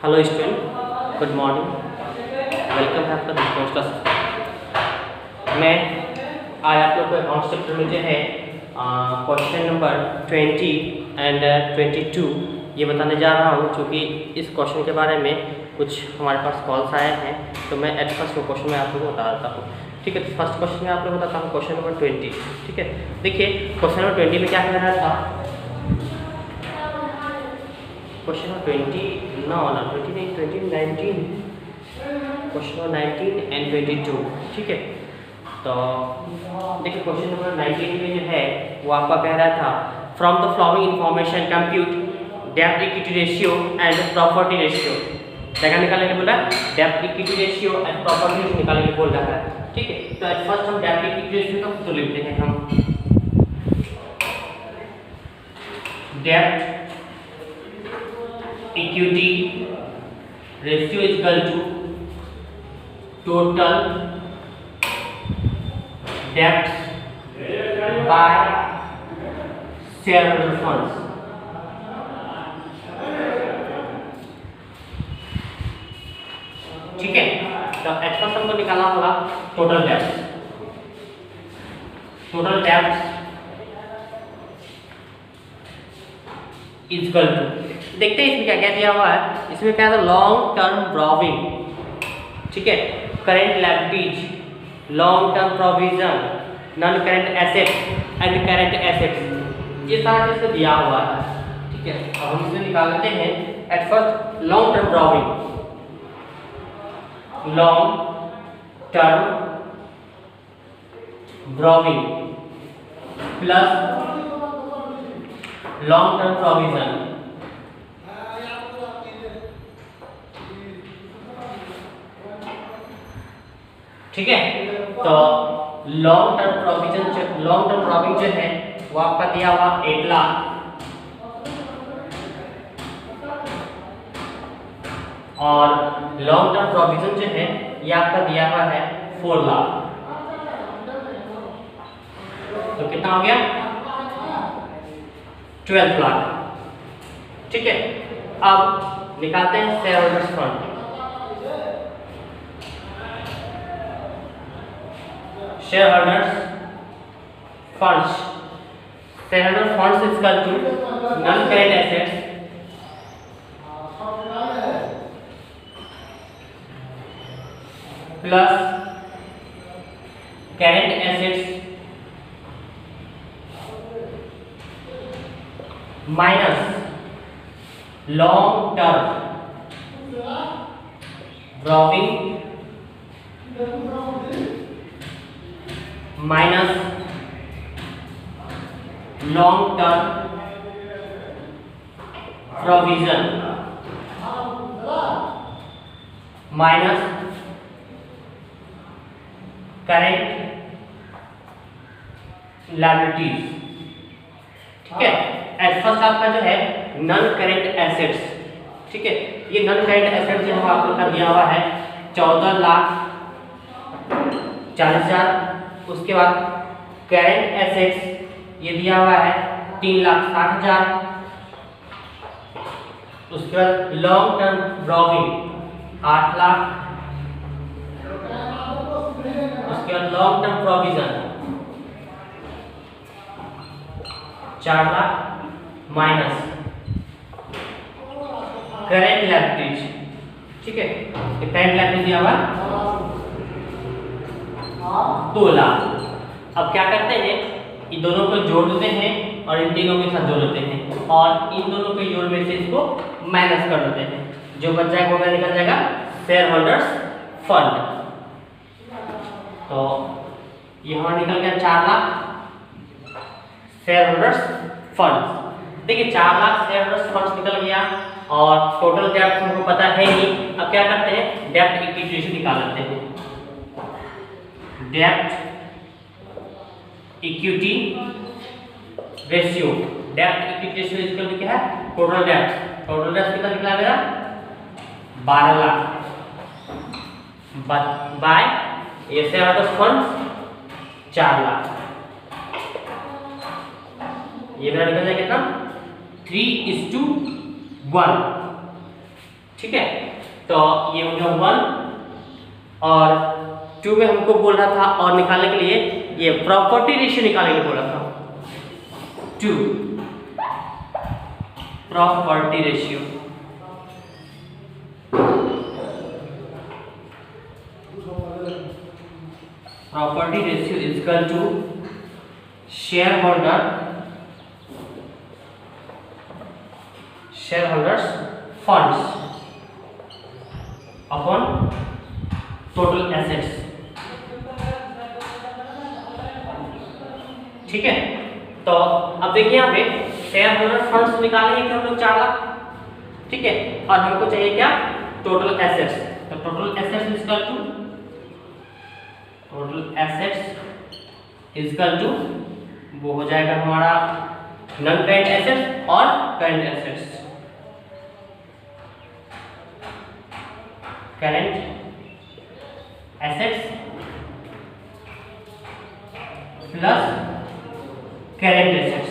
Hello student, good morning. Welcome है आपका accounts class. मैं आज आप लोग को अकाउंट्स चैप्टर में जो है क्वेश्चन नंबर 20 एंड 22 ये बताने जा रहा हूँ, क्योंकि इस क्वेश्चन के बारे में कुछ हमारे पास कॉल्स आए हैं, तो मैं एट फर्स्ट वो क्वेश्चन में आप लोगों को बता देता हूँ। ठीक है, तो फर्स्ट क्वेश्चन में आप लोग बताता हूँ क्वेश्चन नंबर 20। ठीक है, देखिए क्वेश्चन नंबर 20 में क्या कह रहा था। क्वेश्चन नंबर 20 ना 20 नहीं 19 क्वेश्चन नंबर 19 एंड 22। ठीक है, तो देखिए क्वेश्चन नंबर 19 में जो है वो आपका कह रहा था from the following information compute डेब्ट equity ratio and property ratio. क्या निकालने के बोला, डेब्ट equity ratio and property ratio निकालने के बोल रहा है। ठीक है, तो एट फर्स्ट हम डेब्ट इक्विटी रेशियो का तो लिखते हैं हम डेब्ट equity ratio is equal to total डेब्ट बाय शेयर होल्डर फंड्स। ठीक है, तो एट फर्स्ट हमको निकालना होगा टोटल डेब्ट। टोटल डेब्ट इज इक्वल टू, देखते हैं इसमें क्या क्या दिया हुआ है। इसमें क्या है, लॉन्ग टर्म ब्रोविंग, ठीक है, current liabilities, long term provision, non current assets and current assets, ये सारा चीज दिया हुआ है। ठीक है, अब हम इसे निकाल लेते हैं। At first long term borrowing, long term borrowing plus long term provision, ठीक है। तो लॉन्ग टर्म प्रोविजन जो है वो आपका दिया हुआ 8 लाख और लॉन्ग टर्म प्रोविजन जो है ये आपका दिया हुआ है 4 लाख। तो कितना हो गया, 12 लाख। ठीक है, अब निकालते हैं share holders fund. shareholders funds is equal to non-current assets plus current assets minus long term borrowing minus long term provision minus current liabilities। ठीक है, एट फर्स्ट आपका जो है नॉन करेंट एसेट्स। ठीक है, ये नॉन करेंट एसेट्स जो आप लोग का दिया हुआ है 14,40,000। उसके बाद करेंट एसेट्स ये दिया हुआ है 3,60,000। उसके बाद लॉन्ग टर्म ब्रोविंग 8 लाख। उसके बाद long term provision 4 lakh minus current liabilities. ठीक है, करेंट लायबिलिटी दिया हुआ 2 लाख। अब क्या करते हैं, इन दोनों को जोड़ देते हैं और इन तीनों के साथ जोड़ देते हैं और इन दोनों के जोड़ में से इसको माइनस कर देते हैं। जो बच जाएगा वो निकल जाएगा शेयर होल्डर्स फंड। तो ये हमारा निकल गया 4 लाख शेयर होल्डर्स फंड। देखिए 4 लाख शेयर होल्डर्स फंड निकल गया और टोटल डेब्ट हमको पता है ही। अब क्या करते हैं, डेब्ट इक्विटी रेशियो निकाल लेते हैं। डेब्ट इक्विटी रेशियो, डेब्ट इक्विटी रेशियो इसका क्या है, टोटल डेब्ट कितना निकला मेरा 12 लाख बाय ये शेयर होल्डर्स फंड 4 लाख। ये मेरा निकल जाएगा कितना 3:1। ठीक है, तो ये हो गया 1 और 2 में हमको बोल रहा था और निकालने के लिए ये प्रॉपर्टी रेशियो निकालने के लिए बोला था 2 property ratio. Property ratio is equal to shareholders funds upon total assets. ठीक है, तो अब देखिए यहाँ पे शेयर होल्डर फंड्स निकाले हैं कि हम लोग 4 लाख, ठीक है, और हमको चाहिए क्या, टोटल एसेट्स। तो total assets is equal to वो हो जाएगा हमारा नॉन करेंट एसेट्स और current assets. Current assets plus current assets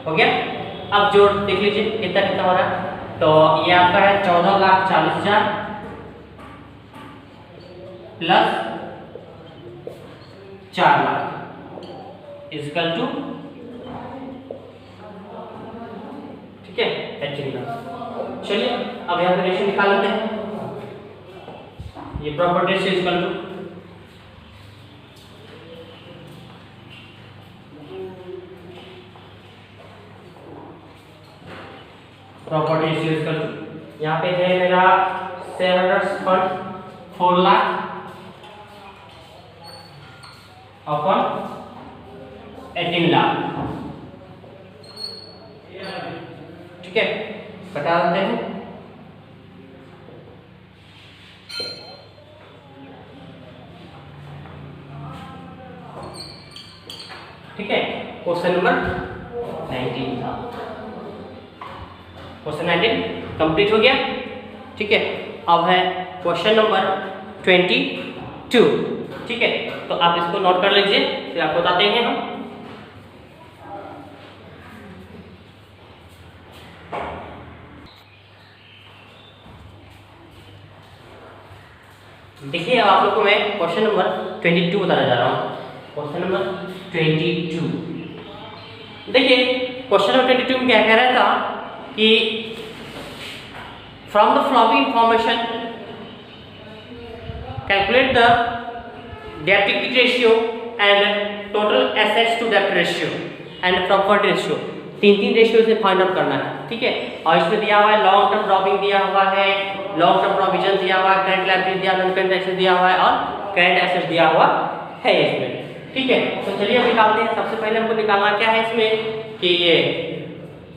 हो गया। अब जोड़ देख लीजिए कितना कितना हो रहा है, तो ये आपका है 14,40,000 प्लस 4 लाख इजकल टू, ठीक है, 18 लाख। चलिए अब यहाँ पे रेशियो निकाल लेते हैं। ये property ratio is equal to property ratio is equal to, यहाँ पे है मेरा शेयर होल्डर्स फंड 4 लाख अपॉन 18 लाख, ठीक है, बता देते हैं। ठीक है, क्वेश्चन नंबर 19 था, क्वेश्चन 19 कंप्लीट हो गया। ठीक है, अब है क्वेश्चन नंबर 22। ठीक है, तो आप इसको नोट कर लीजिए, फिर आपको बताते हैं हम। देखिए अब आप लोग को मैं क्वेश्चन नंबर 22 बताने जा रहा हूँ। क्वेश्चन नंबर 22, देखिए क्वेश्चन नंबर 22 में क्या कह रहा था कि from the following information calculate the debt equity ratio and total assets to debt ratio and property ratio. 3 ratio से फाइंड आउट करना है, ठीक है। और इसमें दिया हुआ है लॉन्ग टर्म ड्रॉपिंग दिया हुआ है, लॉन्ग टर्म प्रोविजन दिया हुआ है, करंट लायबिलिटी दिया हुआ है, नॉन करंट एसेट्स दिया हुआ है और करंट एसेट्स दिया हुआ है इसमें, ठीक है। तो चलिए हम निकालते हैं। सबसे पहले हमको निकालना क्या है इसमें कि ये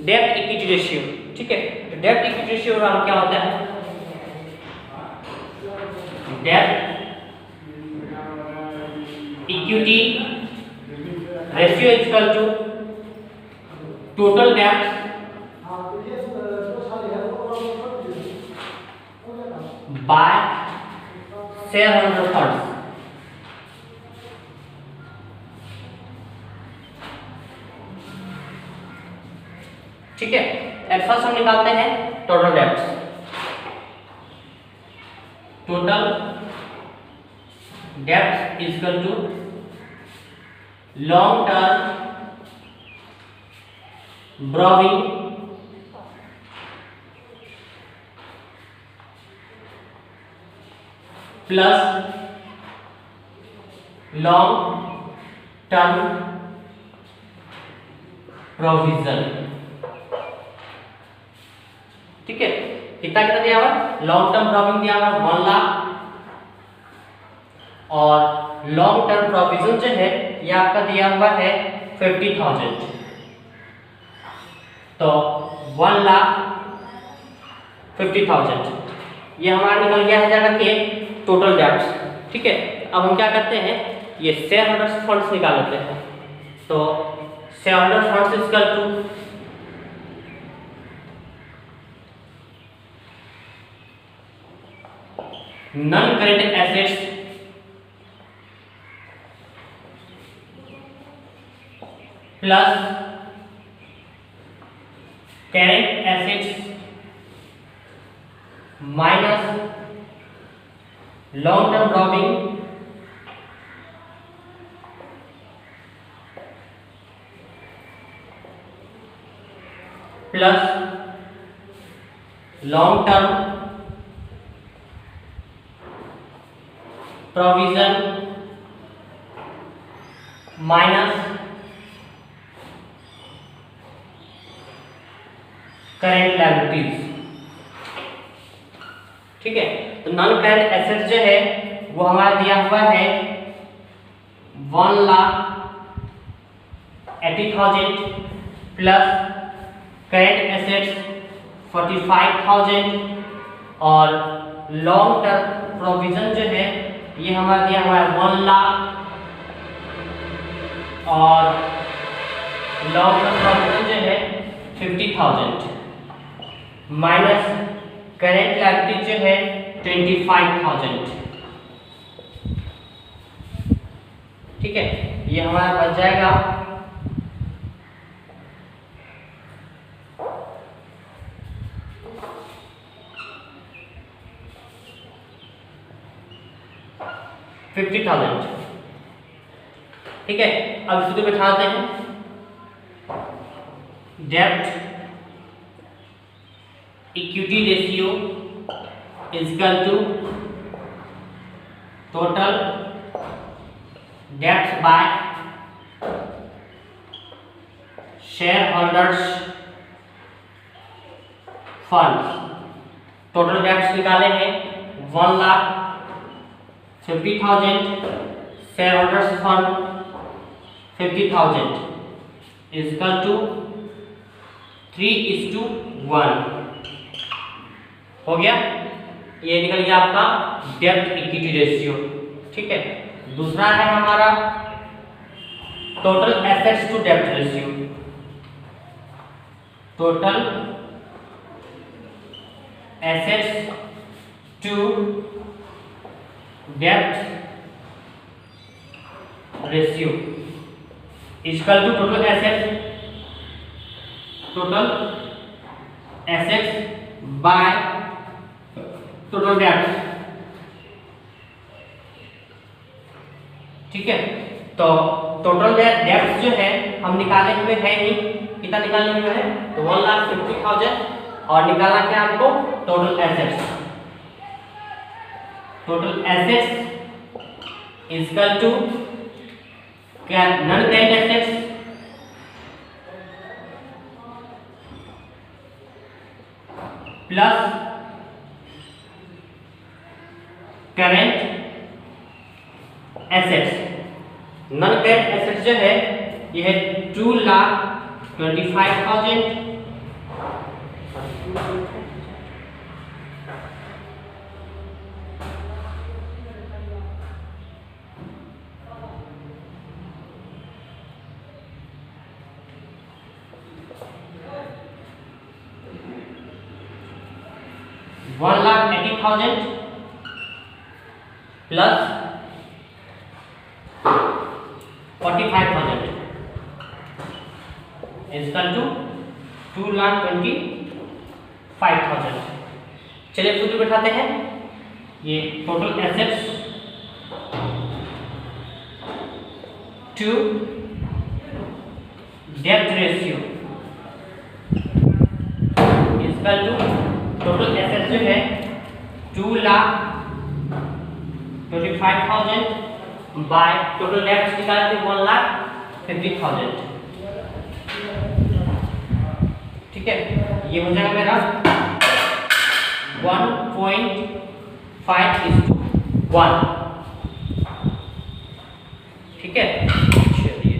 डेट इक्विटी रेशियो, ठीक है। तो डेट इक्विटी रेशियो का क्या होता है, debt equity ratio is equal to total debt by shareholder funds, ठीक है। एट फर्स्ट हम निकालते हैं total debts. Total debts is equal to long term borrowing plus long term provision, ठीक है। कितना कितना दिया हुआ, लॉन्ग टर्म borrowing दिया हुआ 1 लाख और लॉन्ग टर्म प्रोविजन जो है ये आपका दिया हुआ है 50,000। तो 1,50,000 ये हमारा निकल गया है जाकर के टोटल डेट्स, ठीक है। अब हम क्या करते हैं, ये शेयर होल्डर्स फंड्स निकाल लेते हैं। तो shareholders funds is equal to non current assets plus current assets minus long term borrowing plus long term provision minus current liabilities. ठीक है, तो नॉन करेंट एसेट्स जो है वो हमारा दिया हुआ है 1,80,000 प्लस करेंट एसेट्स 45,000 और लॉन्ग टर्म प्रोविजन जो है ये हमारा दिया हुआ है 1 लाख और लॉन्ग टर्म प्रोविजन जो है 50,000 माइनस करेंट लायबिलिटी जो है 25,000। ठीक है, ये हमारा बच जाएगा 50,000। ठीक है, अब सूत्र बैठाते हैं। डेब्ट equity ratio is equal to total डेब्ट bye share holders fund. Total debts निकाले हैं 1,50,000, share holders fund 50,000 is equal to 3:1 हो गया। ये निकल गया आपका डेब्ट इक्विटी रेशियो। ठीक है, दूसरा है हमारा टोटल एसेट्स टू डेब्ट रेशियो। टोटल एसेट्स टू डेब्ट ratio equal to total assets by total डेब्ट। ठीक है, तो टोटल डेब्ट जो है हम निकाले हुए हैं ही, कितना निकाले हुए हैं तो 1,50,000 और निकालना क्या हमको total assets. Total assets is equal to क्या non current assets plus current assets. Non current assets जो है ये है 2,25,000 1,80,000 प्लस 45,000 इज इक्वल टू 2,25,000। चलिए सूत्र बैठाते हैं। ये टोटल एसेट्स टू डेब्ट ratio is equal to total assets जो है 2,25,000 बाय टोटल डेब्ट्स निकालते 1,50,000। ठीक है, ये हो जाएगा मेरा 1.5:1। ठीक है, चलिए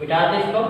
बिठा दे इसको।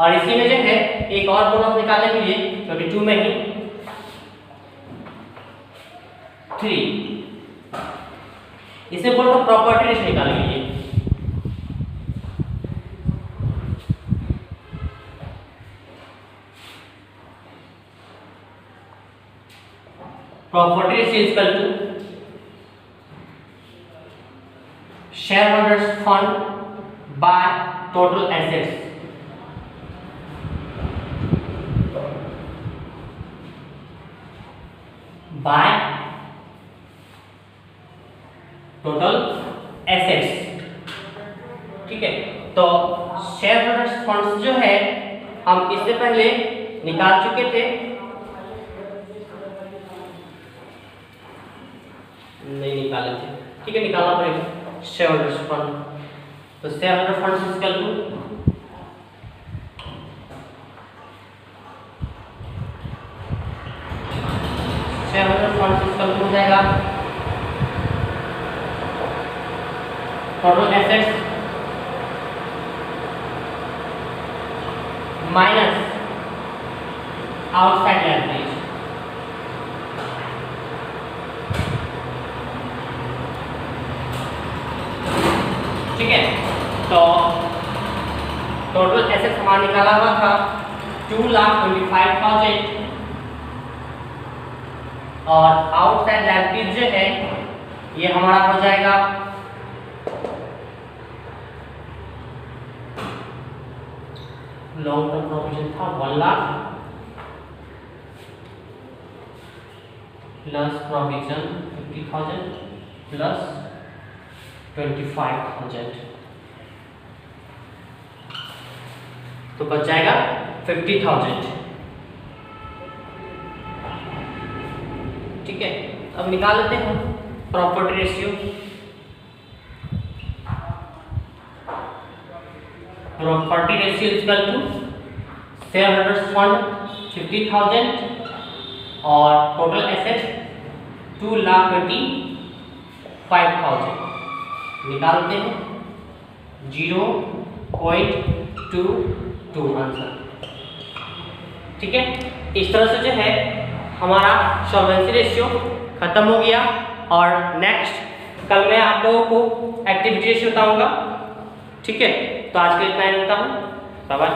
और इसी में जो है एक और बोनस निकालने के लिए 22 में ही 3 इसे बोलते प्रॉपर्टी रेशियो निकालेंगे। Property ratio equal to shareholders fund by total assets by total assets. ठीक है, तो शेयर होल्डर्स फंड्स जो है हम इससे पहले निकाल चुके थे, नहीं निकाले थे। ठीक है, निकालना पड़ेगा शेयर होल्डर्स फंड। तो shareholder funds equal to shareholder funds equal to हो जाएगा total assets minus outside liabilities. ठीक है, तो टोटल एसेट्स हमारा निकाला हुआ था 2,25,000 और आउटसाइड लायबिलिटीज जो है ये हमारा हो जाएगा लॉन्ग टर्म प्रोविजन था 1 लाख प्लस प्रोविजन 50,000 प्लस 25,000, तो बच जाएगा 50,000। ठीक है, अब निकाल लेते हैं property ratio. Property ratio equal to shareholders fund 50,000 और टोटल एसेट्स 2,25,000 निकालते हैं 0.22 आंसर। ठीक है, इस तरह से जो है हमारा सॉल्वेंसी रेशियो खत्म हो गया। और नेक्स्ट कल मैं आप लोगों को एक्टिविटी रेशियो बताऊंगा। ठीक है, तो आज के लिए इतना ही, मिलता हूँ, बाय बाय।